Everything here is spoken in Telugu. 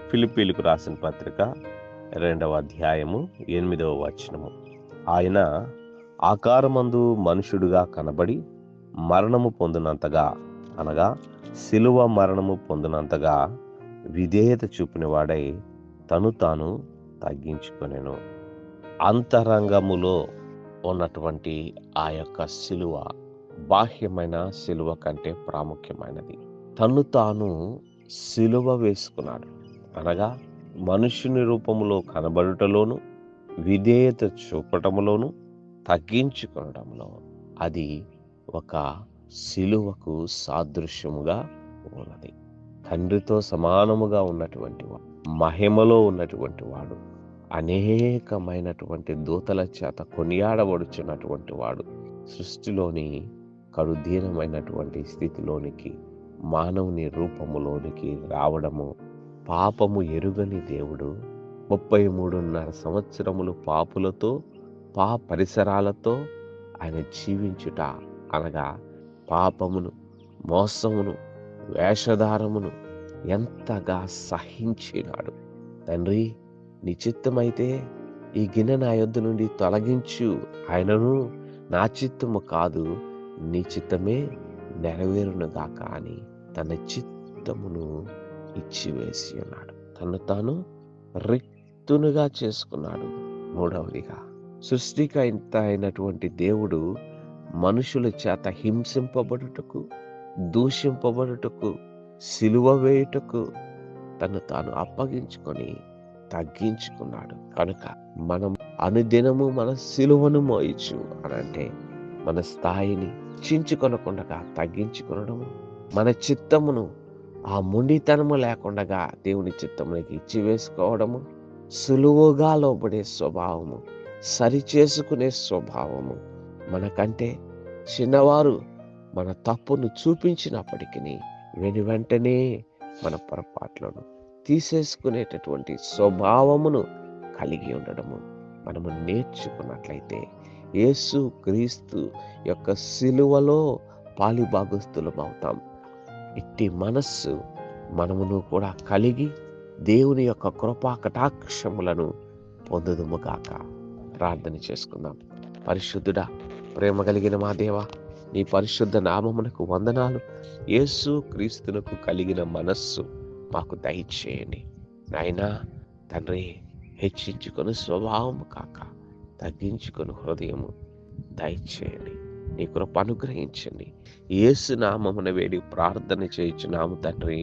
ఫిలిప్పీలకు రాసిన పత్రిక 2వ అధ్యాయము 8వ వచనము. ఆయన ఆకారమందు మనుషుడుగా కనబడి మరణము పొందినంతగా, అనగా శిలువ మరణము పొందినంతగా విధేయత చూపినవాడై తను తాను తగ్గించుకొనెను. అంతరంగములో ఉన్నటువంటి ఆ యొక్క శిలువ బాహ్యమైన శిలువ కంటే ప్రాముఖ్యమైనది. తను తాను శిలువ వేసుకున్నాడు, అనగా మనుషుని రూపములో కనబడుటలోను, విధేయత చూపటములోను, తగ్గించుకొనడంలో అది ఒక శిలువకు సాదృశ్యముగా ఉన్నది. తండ్రితో సమానముగా ఉన్నటువంటి వాడు, మహిమలో ఉన్నటువంటి వాడు, అనేకమైనటువంటి దూతల చేత కొనియాడబడుచున్నటువంటి వాడు, సృష్టిలోని కడుదీనమైనటువంటి స్థితిలోనికి మానవుని రూపములోనికి రావడము, పాపము ఎరుగని దేవుడు 33.5 సంవత్సరములు పాపులతో పరిసరాలతో ఆయన జీవించుట, అనగా పాపమును, మోసమును, వేషధారమును ఎంతగా సహించినాడు. తండ్రి, నీ చిత్తమైతే ఈ గిన్నె నా యొద్ద నుండి తొలగించు, ఆయనను నా చిత్తము కాదు నీ చిత్తమే నెరవేరునుగాక అని తన చిత్తమును ఇచ్చివేసి ఉన్నాడు. తను తాను రిక్తునుగా చేసుకున్నాడు. మూడవదిగా, సృష్టికర్త అయినటువంటి దేవుడు మనుషుల చేత హింసింపబడుటకు, దూషింపబడుటకు, సిలువ వేయుటకు తను తాను అప్పగించుకొని తగ్గించుకున్నాడు. కనుక మనం అనుదినము మన సిలువను మోయచ్చు అనంటే మన స్థాయిని చించుకొనకుండా తగ్గించుకొనడము, మన చిత్తమును ఆ మొండితనము లేకుండా దేవుని చిత్తమునికి ఇచ్చి వేసుకోవడము, సులువుగా లోబడే స్వభావము, సరి చేసుకునే స్వభావము, మనకంటే చిన్నవారు మన తప్పును చూపించినప్పటికీ వెంటనే మన పొరపాట్లను తీసేసుకునేటటువంటి స్వభావమును కలిగి ఉండడము మనము నేర్చుకున్నట్లయితే యేసు క్రీస్తు యొక్క సిలువలో పాలిభాగస్తులం అవుతాం. ఇట్టి మనస్సు మనమును కూడా కలిగి దేవుని యొక్క కృపా కటాక్షములను పొందుదుముగాక. ప్రార్థన చేసుకుందాం. పరిశుద్ధుడా, ప్రేమ కలిగిన మా దేవా, నీ పరిశుద్ధ నామమునకు వందనాలు. యేసు క్రీస్తునకు కలిగిన మనస్సు మాకు దయచేయండి నాయనా. తండ్రి, హెచ్చించుకొని స్వభావము కాక తగ్గించుకొని హృదయము దయచేయండి. నీ కృప అనుగ్రహించండి. యేసు నామమున వేడి ప్రార్థన చేయుచున్నాము తండ్రి.